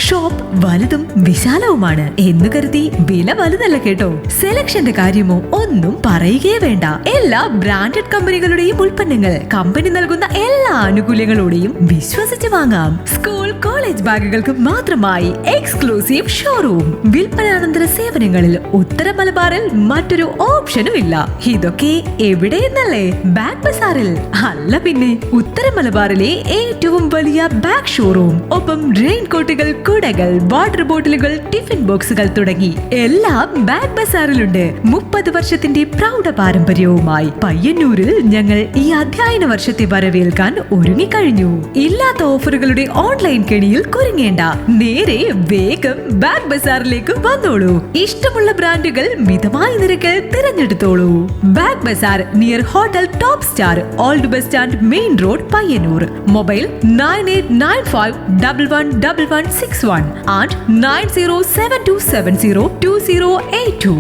Shop വലുതും വിശാലവുമാണ് എന്ന് കരുതി വില വലുതല്ല കേട്ടോ. സെലക്ഷന്റെ കാര്യമോ ഒന്നും പറയുകയേ വേണ്ട. എല്ലാ ബ്രാൻഡഡ് കമ്പനികളുടെയും ഉൽപ്പന്നങ്ങൾ കമ്പനി നൽകുന്ന എല്ലാ ആനുകൂല്യങ്ങളോടെയും വിശ്വസിച്ച് വാങ്ങാം. സ്കൂൾ കോളേജ് ബാഗുകൾക്ക് മാത്രമായി എക്സ്ക്ലൂസീവ് ഷോറൂം. വിൽപ്പനാനന്തര സേവനങ്ങളിൽ ഉത്തര മലബാറിൽ മറ്റൊരു ഓപ്ഷനും ഇല്ല. ഇതൊക്കെ എവിടെയെന്നല്ലേ? ബാഗ് ബസാറിൽ. അല്ല പിന്നെ, ഉത്തര മലബാറിലെ ഏറ്റവും വലിയ ബാഗ് ഷോറൂം. ഒപ്പം റെയിൻ കോട്ടുകൾ, കുടകൾ, വാട്ടർ ബോട്ടിലുകൾ, ടിഫിൻ ബോക്സുകൾ തുടങ്ങി എല്ലാം ബാഗ് ബസാറിലുണ്ട്. 30 വർഷത്തിന്റെ പ്രൗഢ പാരമ്പര്യവുമായി പയ്യന്നൂരിൽ ഞങ്ങൾ ഈ അധ്യയന വർഷത്തെ വരവേൽക്കാൻ ഒരുങ്ങിക്കഴിഞ്ഞു. ഇല്ലാത്ത ഓഫറുകളുടെ ഓൺലൈൻ കെണിയിൽ കുരുങ്ങേണ്ട. നേരെ വേഗം ബാഗ് ബസാറിലേക്ക് വന്നോളൂ. ഇഷ്ടമുള്ള ബ്രാൻഡുകൾ മിതമായ നിരക്കിൽ തിരഞ്ഞെടുത്തോളൂ. Bag bazaar near hotel top star, old bus stand, main road, Payyanur. Mobile 9895111161 and 9072702082.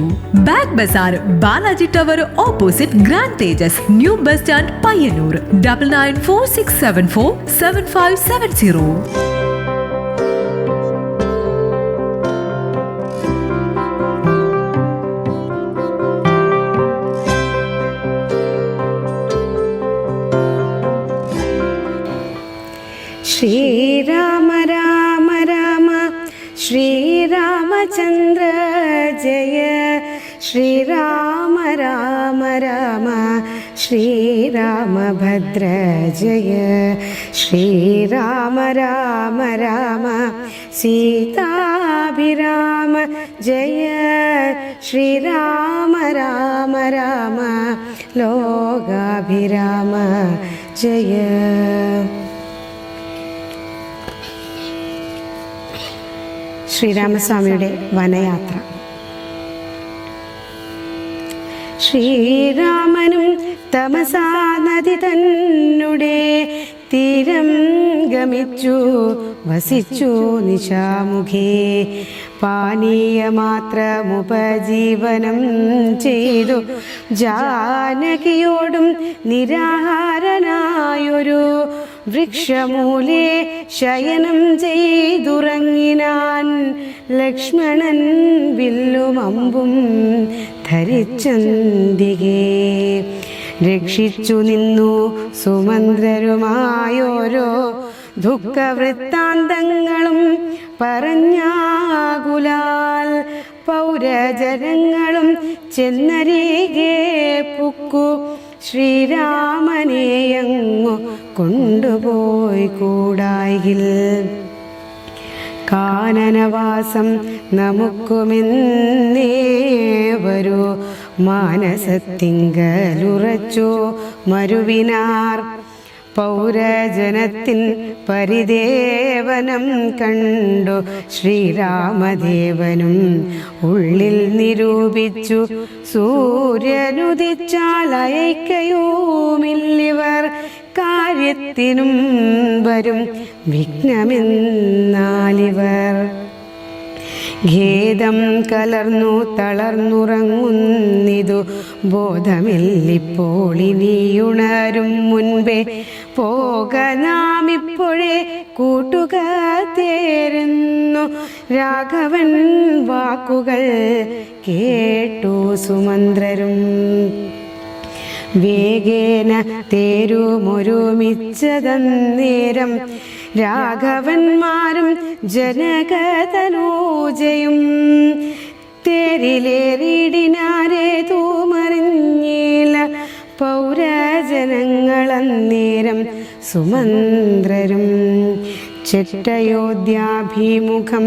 Bag bazaar, Balaji tower opposite grand Tejas, new bus stand, Payyanur. 9946747570. Srirama Rama Rama Sriramachandra ജയ, ശ്രീരാമ രാമ രാമ ശ്രീരാമഭദ്ര ജയ, ശ്രീരാമ രാമ രാമ സീതാഭിരാമ ജയ, ശ്രീരാമ രാമ രാമ ലോകാഭിരാമ ജയ. ശ്രീരാമസ്വാമിയുടെ വനയാത്ര. ശ്രീരാമനും തമസാ നദി തന്നുടെ തീരം ഗമിച്ചു വസിച്ചു നിശാമുഖേ. പാനീയമാത്രമുപജീവനം ചെയ്തു ജാനകിയോടും നിരാഹാരനായൊരു വൃക്ഷമൂലേ ശയനം ചെയ്തുറങ്ങിനാൻ. ലക്ഷ്മണൻ വില്ലും അമ്പും ധരിച്ചന്തികേ രക്ഷിച്ചു നിന്നു സുമന്ത്രരുമായോരോ ദുഃഖവൃത്താന്തങ്ങളും പറഞ്ഞാകുലാൽ. പൗരജനങ്ങളും ചെന്നരികെ പുക്കു ശ്രീരാമനെയങ്ങു കൊണ്ടുപോയി കൂടായിൽ. കാനനവാസം നമുക്കുമെന്നേ വരൂ മാനസത്തിങ്കലുറച്ചു മരുവിനാർ. പൗരജനത്തിൻ പരിദേവനം കണ്ടു ശ്രീരാമദേവനും ഉള്ളിൽ നിരൂപിച്ചു. സൂര്യനുദിച്ചാൽ അയക്കയുമില്ലിവർ കാര്യത്തിനും വരും വിഘ്നമെന്നാലിവർ. ഖേദം കലർന്നു തളർന്നുറങ്ങുന്നിതു ബോധമില്ലിപ്പോൾ. ഇനിയുണരും മുൻപേ പോക നാം ഇപ്പോഴേ കൂട്ടുക തേരുന്നു. രാഘവൻ വാക്കുകൾ കേട്ടു സുമന്ത്രരും. വേഗേന തേരുമൊരുമിച്ചതന്നേരം രാഘവന്മാരും ജനകതനൂജയും. തേരിലേറിടിനാരെ തൂമറിഞ്ഞില്ല പൗരജനങ്ങളന്നേരം സുമന്ത്രരും. ചെട്ടയോധ്യാഭിമുഖം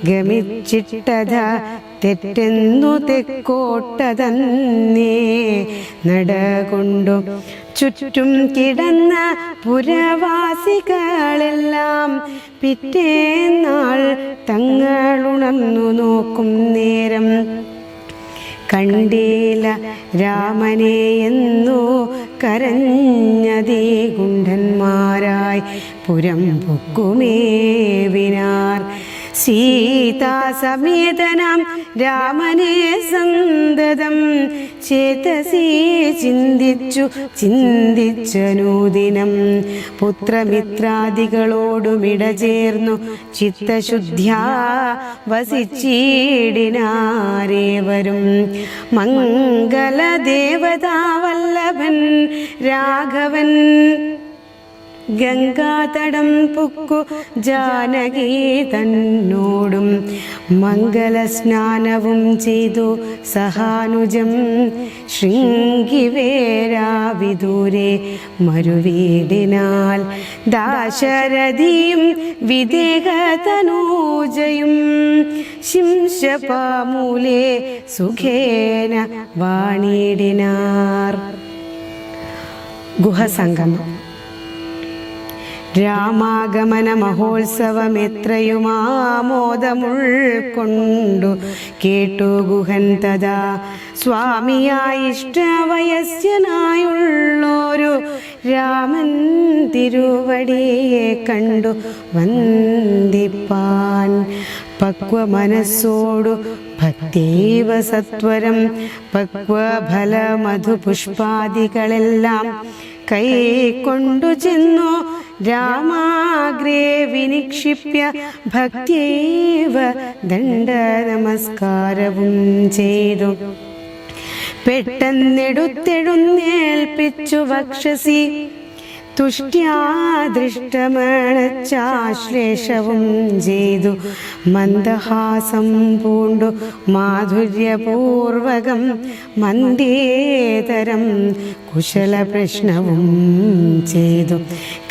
ഗമിച്ചിട്ടത തെറ്റെന്നു തെക്കോട്ടതന്നേ നടകൊണ്ടു ചുറ്റും കിടന്ന പുരവാസികളെല്ലാം പിറ്റേന്നാൾ തങ്ങളുണർന്നു നോക്കും നേരം കണ്ടീല രാമനെ എന്നു കരഞ്ഞതീ ഗുണ്ടന്മാരായി പുരം പൊക്കുമേവിനാർ. സീതാസമേതനാം രാമനെ സന്തതം ചേതസി ചിന്തിച്ചനൂദിനം പുത്രമിത്രാദികളോടുമിട ചേർന്നു ചിത്തശുദ്ധ്യാ വസിച്ചീടിനാരേവരും മംഗളദേവതാവല്ലഭൻ രാഘവൻ ഗംഗാതടം പുക്കു ജാനകി തന്നോടും മംഗളസ്നാനവും ചെയ്തു സഹാനുജം ശൃംഗിവേരാവിദൂരെ മരുവീടിനാൽ ദാശരഥിയും വിദേഹതനൂജയും ശിംശപാമൂലേ സുഖേന വാണിടിനാർ. ഗുഹസംഗമം. രാമാഗമന മഹോത്സവമെത്രയുമാമോദമുൾക്കൊണ്ടു കേട്ടു ഗുഹൻ തഥാ സ്വാമിയായി ഇഷ്ടവയസ്യനായുള്ളൊരു രാമൻ തിരുവടിയെ കണ്ടു വന്ദിപ്പാൻ പക്വമനസ്സോടു ഭക്തൈവ സത്വരം പക്വഫല മധുപുഷ്പാദികളെല്ലാം കൈക്കൊണ്ടു ചെന്നു രാമാഗ്രേ വിനിക്ഷിപ്യ ഭക്തൈവ ദണ്ഡ നമസ്കാരവും ചെയ്തു. പെട്ടെന്നെടുത്തെഴുന്നേൽപ്പിച്ചു വക്ഷസി തുഷ്ട്യാദൃഷ്ടമണച്ചാശ്ലേഷവും ചെയ്തു. മന്ദഹാസം പൂണ്ടു മാധുര്യപൂർവകം മന്ദേതരം കുശല പ്രശ്നവും ചെയ്തു.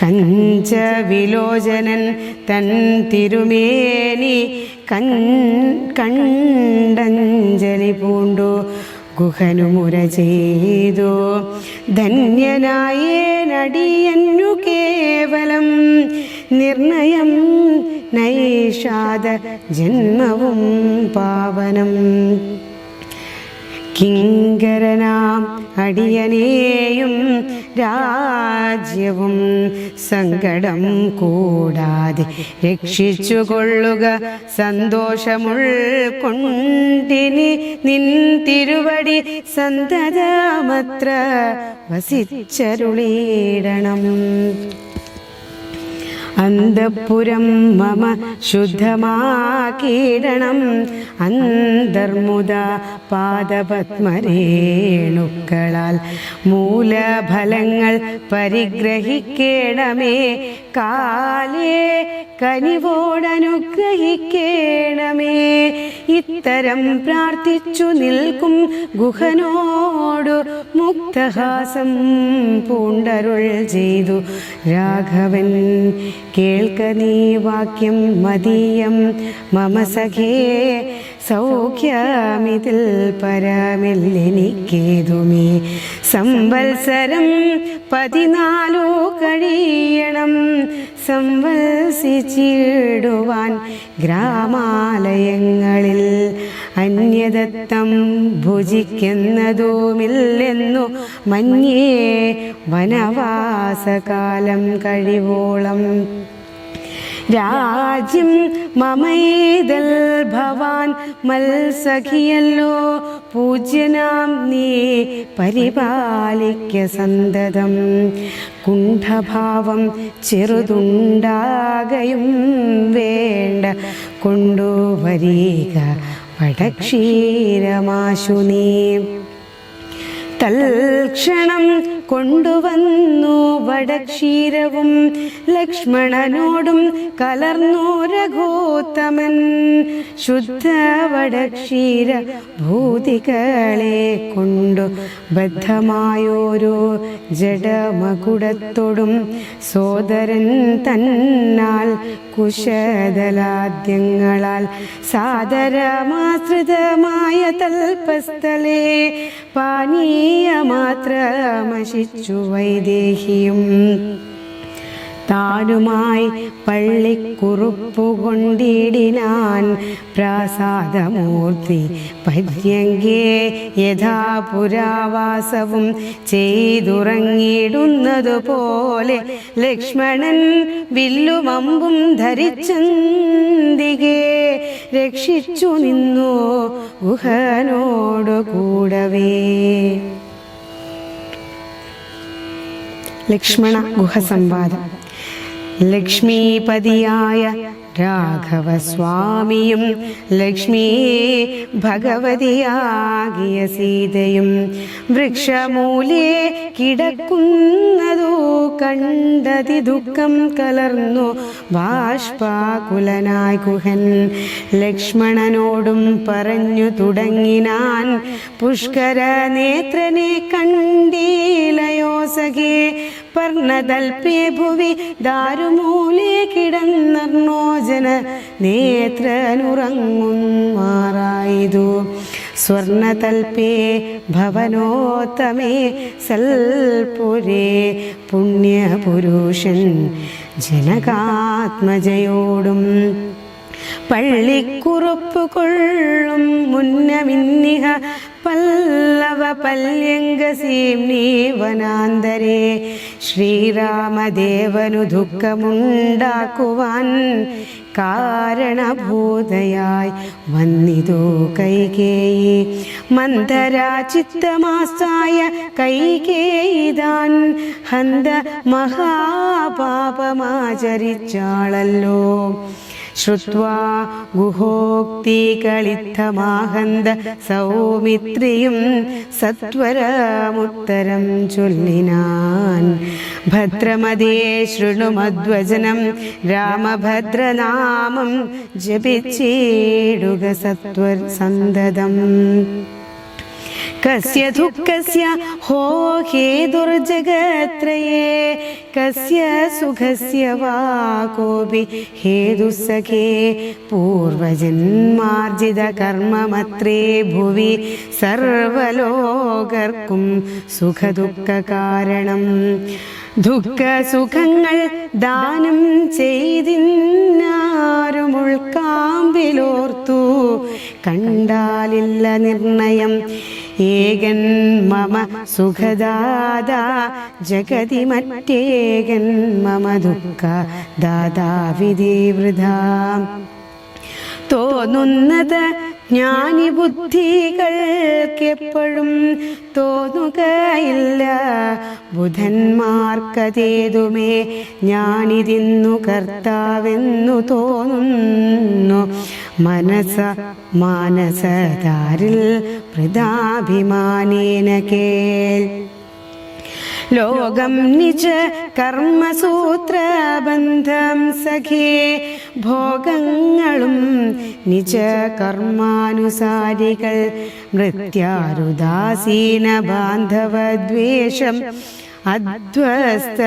കഞ്ചവിലോചനൻ തൻ തിരുമേനി കണ്ടഞ്ജലി പൂണ്ടു ഗുഹനുമുര ചെയ്തു. ധന്യനായേനടിയന്നു കേവലം നിർണയം നൈഷാദ ജന്മവും പാവനം. കിങ്കരനാം അടിയനെയും രാജ്യവും സങ്കടം കൂടാതെ രക്ഷിച്ചുകൊള്ളുക. സന്തോഷമുൾക്കൊണ്ടിനി നിൻ തിരുവടി സന്തതമത്ര വസിച്ചരുളീടണം. അന്തഃപുരം മമ ശുദ്ധമാക്കീടണം. അന്തർമുദ പാദപത്മരേണുക്കളാൽ മൂലഫലങ്ങൾ പരിഗ്രഹിക്കേണമേ. കാലേ കനിവോടനുഗ്രഹിക്കേണമേ. ഇത്തരം പ്രാർത്ഥിച്ചു നിൽക്കും ഗുഹനോടു മുക്തഹാസം പൂണ്ടരുൾ ചെയ്തു രാഘവൻ. കേൾക്ക നീ വാക്യം മദീയം മമ സഖേ. സൗഖ്യമിതിൽ പരമില്ലെനിക്കേതുമേ. സംവത്സരം 14 കഴിയണം സംവത്സിച്ചിടുവാൻ ഗ്രാമാലയങ്ങളിൽ. അന്യദത്തം ഭുജിക്കുന്നതുമില്ലെന്നു മന്യേ വനവാസകാലം കഴിവോളം. രാജ്യം മമൈതൽ ഭവാൻ മത്സഖിയല്ലോ. പൂജ്യനാം നീ പരിപാലിക്ക സന്തതം. കുണ്ഠഭാവം ചെറുതുണ്ടാകയും വേണ്ട. കൊണ്ടുവരിക വടക്ഷീരമാശു നീ. തൽക്ഷണം കൊണ്ടുവന്നു വടക്ഷീരവും ലക്ഷ്മണനോടും കലർന്നു രഘോത്തമൻ. ശുദ്ധ വടക്ഷീര ഭൂതികളെ കൊണ്ടു ബദ്ധമായോരോ ജഡമകുടത്തോടും സോദരൻ തന്നാൽ കുശദലാദ്യങ്ങളാൽ സാദരമാശ്രിതമായ തൽപസ്ഥലേ പാനീയമാത്രമശിച്ചു വൈദേഹിയും. താനുമായി പള്ളിക്കുറുപ്പുകൊണ്ടിടിനാൻ പ്രാസാദമൂർത്തി പര്യങ്കേ. യഥാ പുരാവാസവും ചെയ്തുറങ്ങിയിടുന്നതുപോലെ ലക്ഷ്മണൻ വില്ലുമമ്പും ധരിച്ചന്തികേ. രക്ഷിച്ചു നിന്നു ഗുഹനോടു കൂടവേ. ലക്ഷ്മണ ഗുഹസംവാദം. ലക്ഷ്മീപതിയായ രാഘവസ്വാമിയും ലക്ഷ്മീ ഭഗവതിയാകിയ സീതയും വൃക്ഷമൂലേ കിടക്കുന്നതു കണ്ടതി ദുഃഖം കലർന്നു ബാഷ്പാകുലനായി ഗുഹൻ ലക്ഷ്മണനോടും പറഞ്ഞു തുടങ്ങിനാൻ, പുഷ്കര നേത്രനെ കണ്ടീലയോ സഖേ, പർണതൽപേ ഭുവി ദാരുമൂലേ കിടന്നർണോജന നേത്രനുറങ്ങുമാറായതു. സ്വർണതൽപേ ഭവനോത്തമേ സൽപുരേ പുണ്യപുരുഷൻ ജനകാത്മജയോടും പള്ളിക്കുറുപ്പ് കൊള്ളും മുന്നമിന്നിഹ പല്ലവ പല്യംഗസീംനീ വനാന്തരേ. ശ്രീരാമദേവനു ദുഃഖമുണ്ടാക്കുവാൻ കാരണഭൂതയായി വന്നിതു കൈകേയി. മന്ദരാചിത്തമാസായ കൈകേയിതാൻ ഹന്ത മഹാപാപമാചരിച്ചാളല്ലോ. ശ്രുത്വാ ഗുഹോക്തികളിത്തമാഹന്ത സൗമിത്രിയും സത്വരമുത്തരം ചൊല്ലിനാൻ, ഭദ്രമതേ ശൃണുമദ്വചനം രാമഭദ്രനാമം ജപിച്ചേടുക സത്വർ സന്തതം. കസ്യ ദുഃഖസ്യ ഹോ ഹേതുർജഗത്രയേ, കസ്യ സുഖസ്യ വാ കോപി ഹേതുസഖേ, പൂർവജന്മാർജിത കർമ്മമത്രേ ഭുവി സർവലോകർക്കും സുഖദുഃഖ കാരണം. ദുഃഖസുഖങ്ങൾ ദാനം ചെയ്തിന്നാരും ഉൾക്കാമ്പിലോർത്തു കണ്ടാലില്ല നിർണയം. ഏകൻ മമ സുഖദാദാ ജഗതി മറ്റേകൻ മമ ദുഃഖ ദാദാ വിധിവൃഥാ. തോന്നുന്നത് ജ്ഞാനി ബുദ്ധികൾക്കെപ്പോഴും തോന്നുകയില്ല ബുധന്മാർക്കതേതുമേ. ഞാനിതിന്നു കർത്താവെന്നു തോന്നുന്നു മാനസതാരിൽ വൃഥാഭിമാനേന കേൾ. ലോകം നിജ കർമ്മസൂത്രബന്ധം സഖേ, ഭോഗങ്ങളും നിജ കർമാനുസാരികൾ. മൃത്യാരുദാസീന ബാന്ധവദ്വേഷം അധ്വസ്ത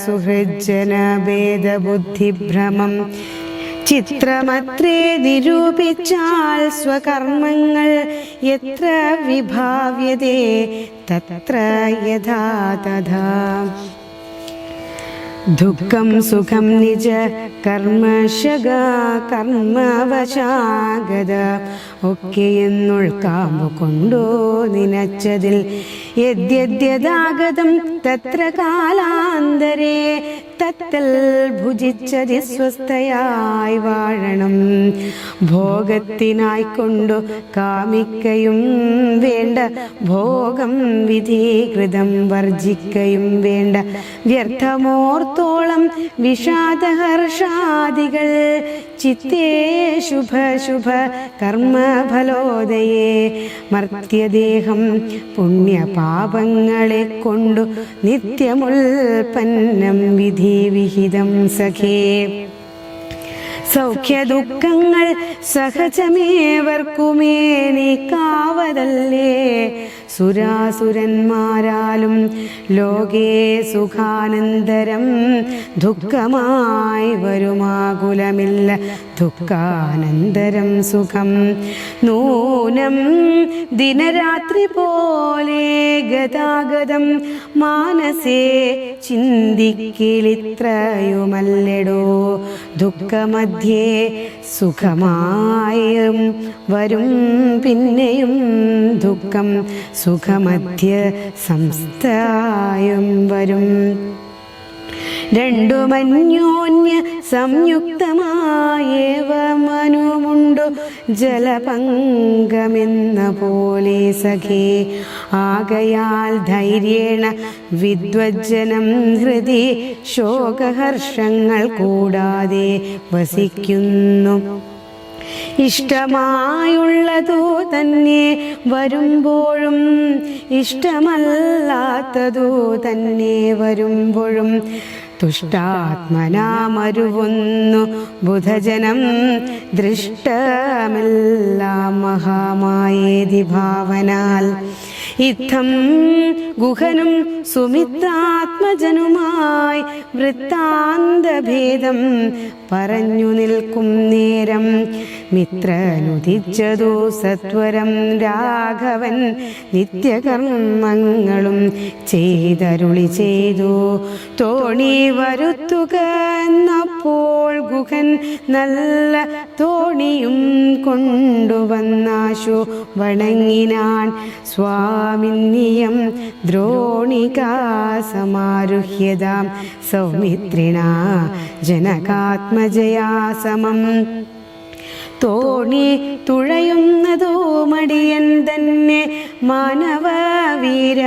സുഹൃജ്ജന ഭേദബുദ്ധിഭ്രമം. ചിത്രമത്രേ നിരൂപിച്ചാൽ സ്വകർമ്മങ്ങൾ എത്ര വിഭാവ്യതേ തത്ര യഥാ തഥാ. ദുഃഖം സുഖം നിജ കർമ്മശക കർമ്മവശാഗത ഒക്കെയെന്നുൾക്കാമ്പു കൊണ്ടു നിനച്ചതിൽ യദ്യദ്യതാഗതം തത്ര കാലാന്തരേ തത്തൽ ഭുജിച്ചതി സ്വസ്ഥയായി വാഴണം. ഭോഗത്തിനായിക്കൊണ്ടു കാമിക്കയും വേണ്ട, ഭോഗം വിധികൃതം വർജിക്കയും വേണ്ട. വ്യർത്ഥമോർത്തോളം വിഷാദഹർഷാദികൾ ചിത്തേ ശുഭ ശുഭ കർമ്മഫലോദയേ. മർത്യദേഹം പുണ്യപാപങ്ങളെ കൊണ്ടു നിത്യമുൽപ്പന്നം വിധി വിഹിതം സഖേ. സൗഖ്യദുഃഖങ്ങൾ സഹജമേവർക്കുമേ നീക്കാവതല്ലേ. സുരാസുരന്മാരാലും ലോകേ സുഖാനന്തരം ദുഃഖമായി വരുമാകുലമില്ല ദുഃഖാനന്തരം സുഖം. നൂനം ദിനരാത്രി പോലെ ഗതാഗതം മാനസേ ചിന്തിക്കിലിത്രയുമല്ലെടോ. ദുഃഖമധ്യേ സുഖമായും വരും പിന്നെയും ദുഃഖം സുഖമധ്യ സംസ്ഥായും വരും. രണ്ടുമന്യോന്യ സംയുക്തമായേവ മനുമുണ്ടു ജലപങ്കമെന്ന പോലെ സഖേ. ആകയാൽ ധൈര്യേണ വിദ്വജ്ജനം ഹൃദി ശോകഹർഷങ്ങൾ കൂടാതെ വസിക്കുന്നു. ഇഷ്ടമായുള്ളതോ തന്നെ വരുമ്പോഴും ഇഷ്ടമല്ലാത്തതോ തന്നെ വരുമ്പോഴും തുഷ്ടാത്മനാമരുവൊന്നു ബുധജനം ദൃഷ്ടമെല്ലാം മഹാമായേതി ഭാവനാൽ. ഇത്തം ഗുഹനും സുമിത്രാത്മജനുമായി വൃത്താന്തഭേദം പറഞ്ഞു നിൽക്കും നേരം മിത്രനുദിച്ചതു സത്വരം രാഘവൻ നിത്യകർമ്മങ്ങളും ചെയ്തരുളി ചെയ്തു. തോണി വരുത്തുക എന്നപ്പോൾ ഗുഹൻ നല്ല തോണിയും കൊണ്ടുവന്നാശു വണങ്ങിനാൻ. സ്വാമിന്യം ദ്രോണികാ സമാരുഹ്യതാം സൗമിത്രിണ ജനകാത്മജയാ സമം. തോണി തുഴയുന്നതോ മടിയൻ തന്നെ മാനവവീര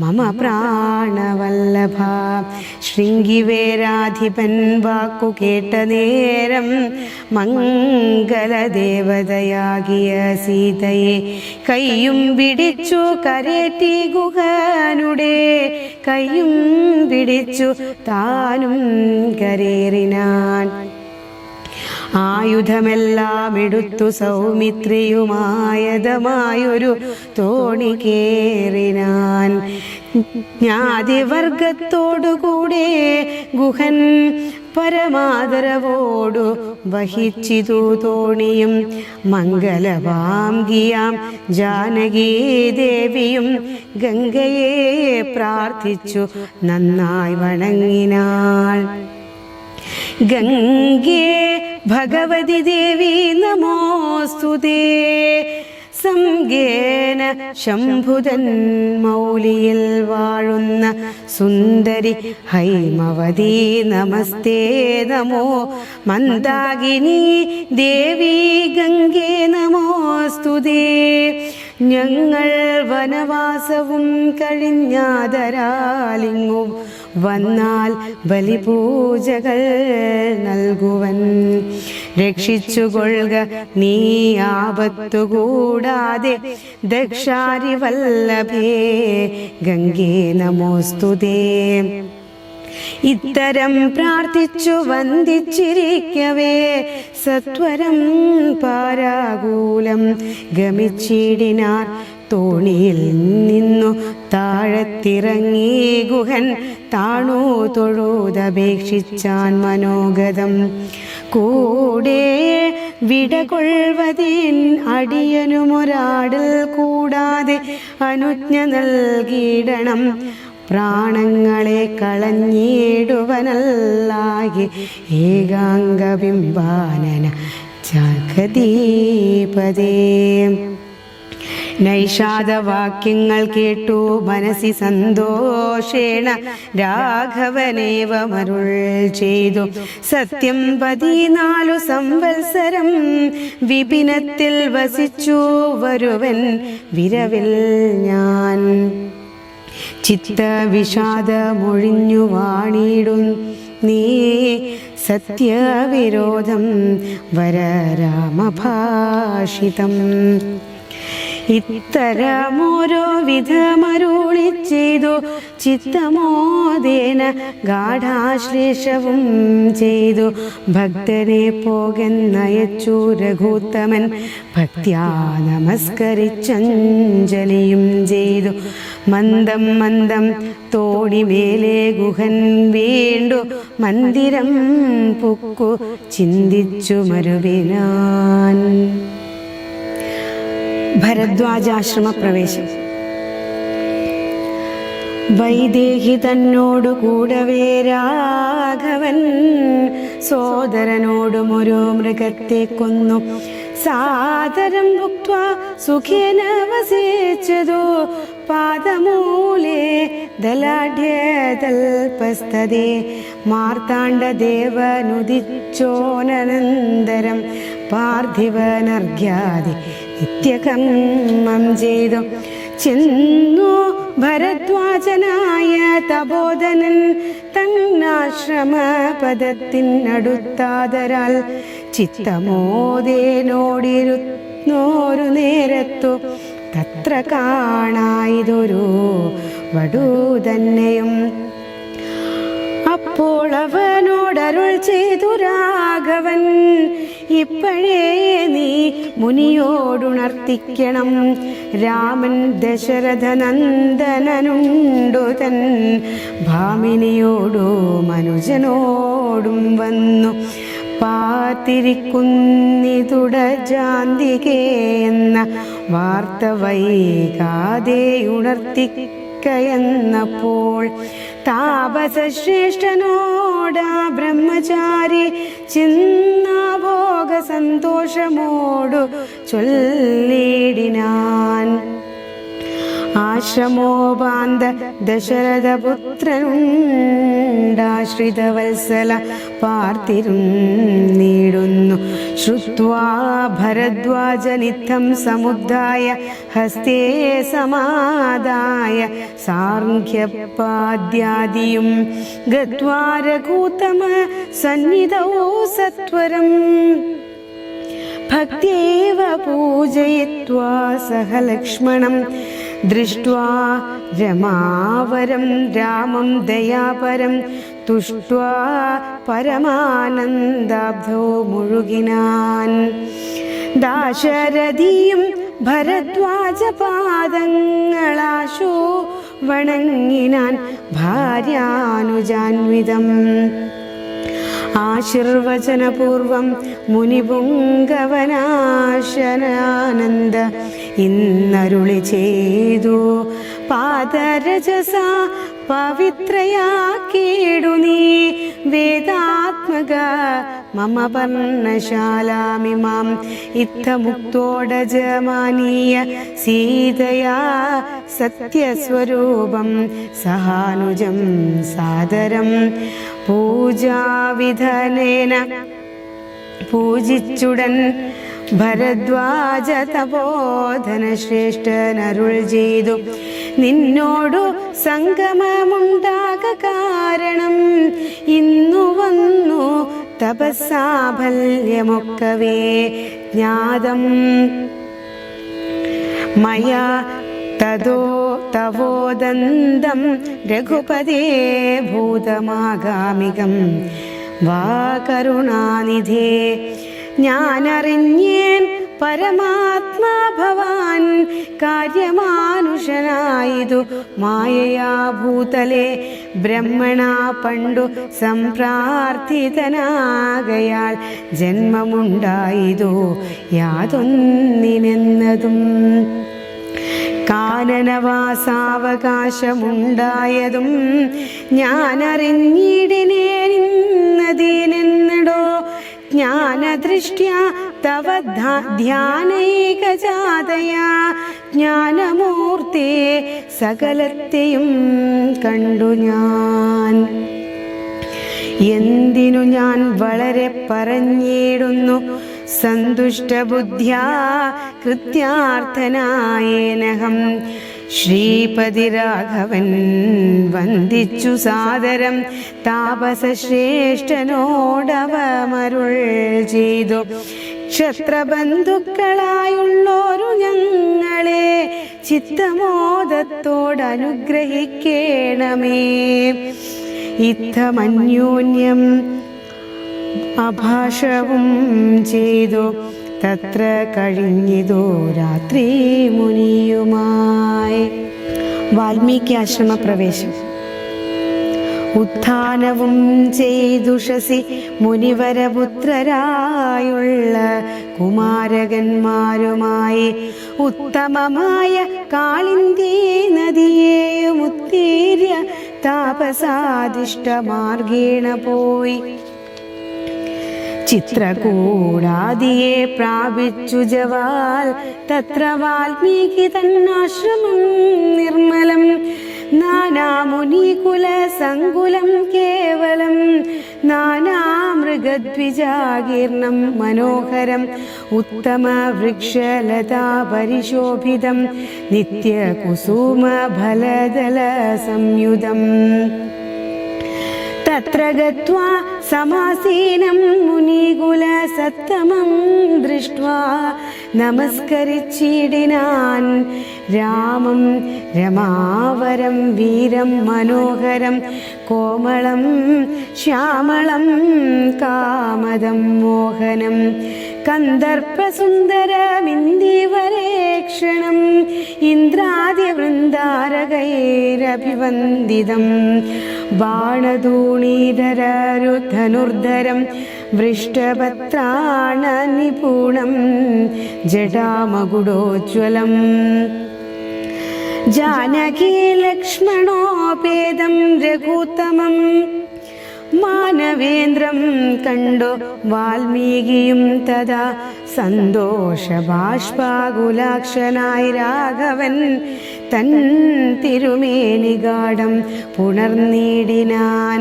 മമ പ്രാണവല്ലഭ. ശൃംഗിവേരാധിപൻ വാക്കു കേട്ട നേരം മംഗലദേവതയാകിയ സീതയെ കയ്യും പിടിച്ചു കരേറ്റി ഗുഹനുടെ കയ്യും പിടിച്ചു താനും കരേറിനാൻ. ആയുധമെല്ലാം എടുത്തു സൗമിത്രിയുമായതമായൊരു തോണി കേറിനാൻ. ജ്ഞാതിവർഗത്തോടുകൂടെ ഗുഹൻ പരമാദരവോടു വഹിച്ചിതു തോണിയും. മംഗലവാംഗിയാം ജാനകീ ദേവിയും ഗംഗയെ പ്രാർത്ഥിച്ചു നന്നായി വണങ്ങിനാൾ. ഗംഗേ ഭഗവതി ദേവി നമോസ്തുതേ. സംഗേന ശംഭുതൻ മൗലിയിൽ വാഴുന്ന സുന്ദരി ഹൈമവതി നമസ്തേ നമോ. മന്ദാകിനി ദേവി ഗംഗേ നമോസ്തുതേ. ഞങ്ങൾ വനവാസവും കഴിഞ്ഞാദരാലിങ്ങും വന്നാൽ ബലിപൂജകൾ നൽകുവൻ. രക്ഷിച്ചുകൊള്ളുക നീ ആപത്തുകൂടാതെ ദക്ഷാരി വല്ലഭേ ഗംഗേ നമോസ്തുതേ. ഇത്തരം പ്രാർത്ഥിച്ചു വന്ദിച്ചിരിക്കവേ സത്വരം പാരാകൂലം ഗമിച്ചിടിനാർ. തോണിയിൽ നിന്നു താഴത്തിറങ്ങി ഗുഹൻ താണു തൊഴുതപേക്ഷിച്ചാൻ മനോഗതം. കൂടെ വിടകൊള്ളുവതിൻ അടിയനുമൊരാടിൽ കൂടാതെ അനുജ്ഞ നൽകിയിടണം. പ്രാണങ്ങളെ കളഞ്ഞിടുവനല്ലാകെ ഏകാംഗബിംബാനന ജഗദീപദേ. നൈഷാദവാക്യങ്ങൾ കേട്ടു മനസ്സി സന്തോഷേണ രാഘവനേവമരുൾ ചെയ്തു. സത്യം 14 സംവത്സരം വിപിനത്തിൽ വസിച്ചു വരുവൻ വിരവിൽ ഞാൻ. ചിത്തവിഷാദമൊഴിഞ്ഞു വാണിടും നീ സത്യവിരോധം വരരാമഭാഷിതം. ഇത്തരമോരോ വിധമരുളി ചെയ്തു ചിത്തമോദേന ഗാഠാശ്ലേഷവും ചെയ്തു. ഭക്തനെ പോകെന്നയച്ചു രഘുത്തമൻ ഭക്ത്യാ നമസ്കരിച്ചഞ്ജലിയും ചെയ്തു. മന്ദം മന്ദം തോണിമേലെ ഗുഹൻ വീണ്ടു മന്ദിരം പുക്കു ചിന്തിച്ചു മരുവിനാൻ. ഭരദ്വാജാശ്രമ പ്രവേശം. വൈദേഹി തന്നോടു കൂടവേ രാഘവൻ സോദരനോടും ഒരു മൃഗത്തെ കൊന്നു. സാദരം ഭുക്ത്വാ സുഖേന വസിച്ചതു പാദമൂലേ ദലാഢ്യതൽപസ്തദേ. മാർത്താണ്ഡദേവനുദിച്ചോനന്തരം പാർത്ഥിവനർഘ്യാദി നിത്യകർമ്മം ചെയ്തു ചെന്നു ഭരദ്വാജനായ തപോധനൻ തന്നാശ്രമ പദത്തിനടുത്താതരാൽ ചിത്തമോദേനോടിരുന്നോരു നേരത്തു തത്ര കാണായിതൊരു വടു തന്നെയും. അപ്പോൾ അവനോടരുൾ ചെയ്തു രാഘവൻ, ഇപ്പോഴേ നീ മുനിയോടുണർത്തിക്കണം. രാമൻ ദശരഥ നന്ദനനുണ്ടു തൻ ഭാമിനിയോടു മനുജനോടും വന്നു പാത്തിരിക്കുന്നിതുടജാന്തികേ എന്ന വാർത്ത വൈകാതെ ഉണർത്തിക്കയെന്നപ്പോൾ താപസശ്രേഷ്ഠനോടാ ബ്രഹ്മചാരി ചിന്നാഭോഗ സന്തോഷമോടു ചൊല്ലിടിനാൻ. ആശ്രമോപാന്ത ദശരഥപുത്രനുണ്ടാശ്രിതവത്സല പാർത്തിരുന്നിടുന്നു. ശ്രുത്വാ ഭരദ്വാജനിത്തം സമുദ്ധായ ഹസ്തേ സമാദായ സാർഘ്യപാദ്യാദിയും ഗത്വാ രഘൂതമ സന്നിധൗ സത്വരം ഭക്ത്യേവ പൂജയിത്വാ സഹ ലക്ഷ്മണം ദൃഷ്ട്വാ രമാവരം രാമം ദയാപരം തുഷ്ട്വാ പരമാനന്ദാബ്ധോ മുഴുകിനാൻ. ദാശരഥിയും ഭരദ്വാജപാദങ്ങളാശു വണങ്ങിനാൻ ഭാര്യാനുജാൻവിതം. ആശീർവചനപൂർവം മുനിപുങ്കവനാശനാനന്ദ ഇന്നരുളി ചെയ്തു, പാദരജസ പവിത്രയാക്കിയിടു നീ വേദാത്മക മമ പർണശാലാമിമാം. ഇത്തമുക്തോടജമാനീയ സീതയാ സത്യസ്വരൂപം സഹാനുജം സാദരം പൂജാവിധനേന പൂജിച്ചുടൻ ഭരദ്വാജ തപോധന ശ്രേഷ്ഠനരുൾ ചെയ്തു, നിന്നോടു സംഗമമുണ്ടാക കാരണം ഇന്നു വന്നു തപസ്സാഫല്യമൊക്കവേ ജ്ഞാതം മയാ തവോദന്തം രഘുപതേ ഭൂതമാഗാമികം വാ കരുണാനിധേ. ഞാനറിഞ്ഞേൻ പരമാത്മാ ഭവാൻ കാര്യമാനുഷനായിതു മായയാ ഭൂതലേ ബ്രഹ്മണാ പണ്ടു സംപ്രാർത്ഥിതനാകയാൽ ജന്മമുണ്ടായിതു യാതൊന്നിനെന്നതും. കാനനവാസാവകാശമുണ്ടായതും ഞാനറിഞ്ഞിടിനേനിന്നതിനെന്നടോ ജ്ഞാനദൃഷ്ട്യാ തവ ധ്യാനൈകജാതയാ ജ്ഞാനമൂർത്തേ സകലത്തെയും കണ്ടു ഞാൻ. എന്തിനു ഞാൻ വളരെ പറഞ്ഞിടുന്നു സന്തുഷ്ടബുദ്ധ്യാ കൃത്യാർത്ഥനായേനഹം. ശ്രീപതി രാഘവൻ വന്ദിച്ചു സാദരം താപസശ്രേഷ്ഠനോടവമരുൾ ചെയ്തു, ക്ഷത്രബന്ധുക്കളായുള്ളോരു ഞങ്ങളെ ചിത്തമോദത്തോടനുഗ്രഹിക്കേണമേ. ഇത്തമന്യോന്യം അഭാഷവും ചെയ്തു തത്ര കഴിഞ്ഞിതു രാത്രി മുനിയുമായി. വാൽമീകി ആശ്രമ പ്രവേശം. ഉത്ഥാനവും ചെയ്തുഷസി മുനിവരപുത്രരായുള്ള കുമാരകന്മാരുമായി ഉത്തമമായ കാളിന്തി നദിയെയും ഉത്തീര്യ താപസാദിഷ്ട മാർഗേണ പോയി ചിത്രകൂടാദിയെ പ്രാപിച്ചു ജവാൽ തത്ര വാൽമീകി തന്നാശ്രമം നിർമ്മലം നാനാമുനികുല സങ്കുലം കേവലം നാനാമൃഗദ്വിജാകീർണം മനോഹരം ഉത്തമ വൃക്ഷലതാ പരിശോഭിതം നിത്യകുസുമ ഫലദല സംയുതം തത്ര ഗത്വാ സമാസീനം മുനികുല സത്തമം ദൃഷ്ട്വാ നമസ്കരിച്ചിടിനാൻ രാമം രമാവരം വീരം മനോഹരം കോമളം ശ്യാമളം കാമദം മോഹനം കന്ദർപ്പസുന്ദരമിന്ദിവരേക്ഷണം ഇന്ദ്രാദിവൃന്ദാരകൈരഭിവന്ദിതം ബാണധൂണീധരരുധനുർധരം വൃഷ്ടപത്രാണ നിപുണം ജടാമകുടോജ്വലം ജാനകീ ലക്ഷ്മണോപേതം രഘുത്തമം മാനവേന്ദ്രം കണ്ടു വാൽമീകിയും തഥാ സന്തോഷബാഷ്പാകുലാക്ഷനായി രാഘവൻ തൻ തിരുമേനിഗാഠം പുണർനീടിനാൻ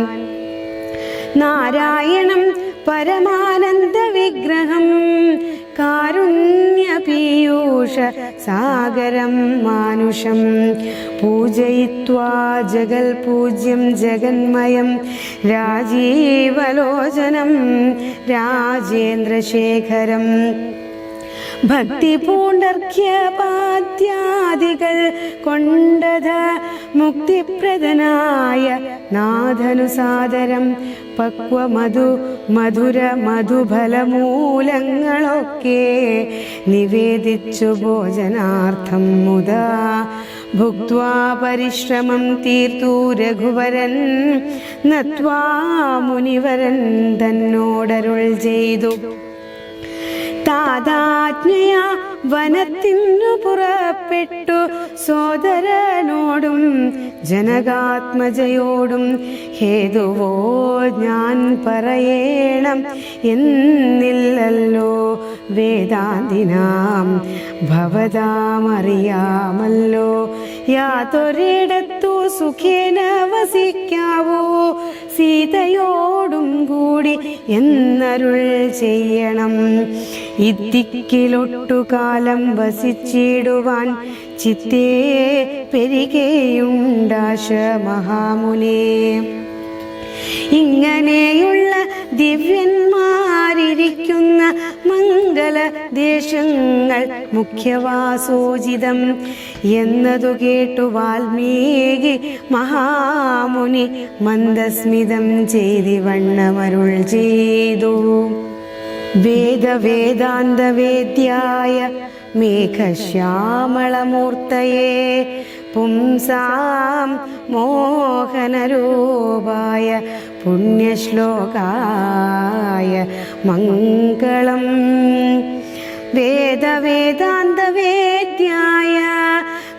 നാരായണം പരമാനന്ദ വിഗ്രഹം കാരുണ്യപീയൂഷ സാഗരം മാനുഷം പൂജയിത്വാ ജഗൽപൂജ്യം ജഗന്മയം രാജീവലോചനം രാജേന്ദ്രശേഖരം ഭക്തി പൂണ്ടർഘ്യപാദ്യാദികൾ കൊണ്ടത മുക്തിപ്രദനായ നാഥനു സാദരം മധുര മധുഫലമൂലങ്ങളൊക്കെ നിവേദിച്ചു ഭോജനാർത്ഥം മുദാ ഭുക്ത്വാ പരിശ്രമം തീർത്തു രഘുവരൻ നത്വാ മുനിവരൻ തന്നോടരുൾ ചെയ്തു താതാജ്ഞയാ വനത്തിനു പുറപ്പെട്ടു സോദരനോടും ജനകാത്മജയോടും ഹേതുവോ ഞാൻ പറയേണം എന്നില്ലല്ലോ വേദാന്തിനാം ഭവതാമറിയാമല്ലോ യാതൊരിടത്തു സുഖേന വസിക്കാവോ സീതയോടും കൂടി എന്നരുൾ ചെയ്യണം ഇത്തിക്കിലൊട്ടുകാലം വസിച്ചിടുവാൻ ചിത്തേ പെരികെയുണ്ടാശ മഹാമുനേ ഇങ്ങനെയുള്ള ദിവ്യന്മാരിരിക്കുന്ന മംഗളദേശങ്ങൾ മുഖ്യവാസോചിതം എന്നതു കേട്ടു വാൽമീകി മഹാമുനി മന്ദസ്മിതം ചെയ്തിവണ്ണമരുൾ ചെയ്തു വേദവേദാന്തവേദ്യായ മേഘശ്യാമളമൂർത്തയേ പുംസാം മോഹനരൂപായ പുണ്യശ്ലോകായ മംഗളം വേദവേദാന്തവേദ്യായ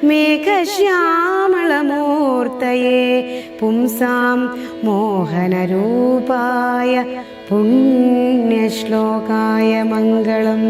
മേഘശ്യാമളമൂർത്തയേ പുംസാം മോഹനരൂപായ പുണ്യശ്ലോകായ മംഗളം.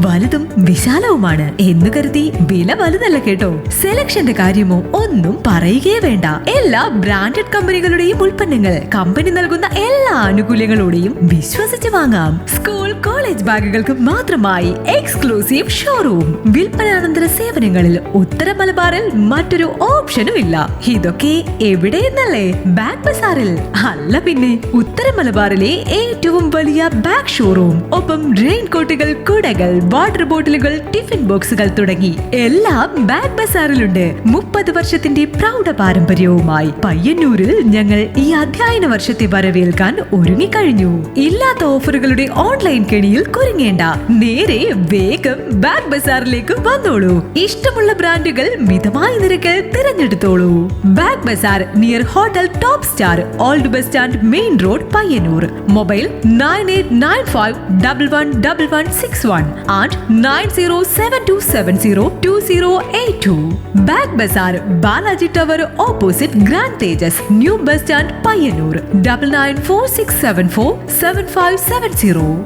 വലുതും വിശാലവുമാണ് എന്ന് കരുതി വില വലുതല്ല കേട്ടോ. സെലക്ഷന്റെ കാര്യമോ ഒന്നും പറയുകയേ വേണ്ട. എല്ലാ ബ്രാൻഡഡ് കമ്പനികളുടെയും ഉൽപ്പന്നങ്ങൾ കമ്പനി നൽകുന്ന എല്ലാ ആനുകൂല്യങ്ങളോടെയും വിശ്വസിച്ച് വാങ്ങാം. സ്കൂൾ കോളേജ് ബാഗുകൾക്ക് മാത്രമായി എക്സ്ക്ലൂസീവ് ഷോറൂം. വിൽപ്പനാനന്തര സേവനങ്ങളിൽ ഉത്തര മലബാറിൽ മറ്റൊരു ഓപ്ഷനും ഇല്ല. ഇതൊക്കെ എവിടെയെന്നല്ലേ? ബാഗ് ബസാറിൽ അല്ല പിന്നെ, ഉത്തര മലബാറിലെ ഏറ്റവും വലിയ ബാഗ് ഷോറൂം. ഒപ്പം റെയിൻകോട്ടുകൾ, കുടകൾ, വാട്ടർ ബോട്ടിലുകൾ, ടിഫിൻ ബോക്സുകൾ തുടങ്ങി എല്ലാം ബാഗ് ബസാറിലുണ്ട്. 30 വർഷത്തിന്റെ പ്രൗഢ പാരമ്പര്യവുമായി പയ്യന്നൂരിൽ ഞങ്ങൾ ഈ അധ്യയന വർഷത്തെ വരവേൽക്കാൻ ഒരുങ്ങിക്കഴിഞ്ഞു. ഇല്ലാത്ത ഓഫറുകളുടെ ഓൺലൈൻ കെണിയിൽ കുരുങ്ങേണ്ട, നേരെ വേഗം ബാഗ് ബസാറിലേക്ക് വന്നോളൂ. ഇഷ്ടമുള്ള ബ്രാൻഡുകൾ മിതമായ നിരക്കിൽ തിരഞ്ഞെടുത്തോളൂ. Bag bazaar near hotel top star, old bus stand, main road, Payyanur. Mobile 9895111161 and 9072702082. Bag bazaar, Balaji tower opposite grand Tejas, new bus stand, Payyanur. 9946747570.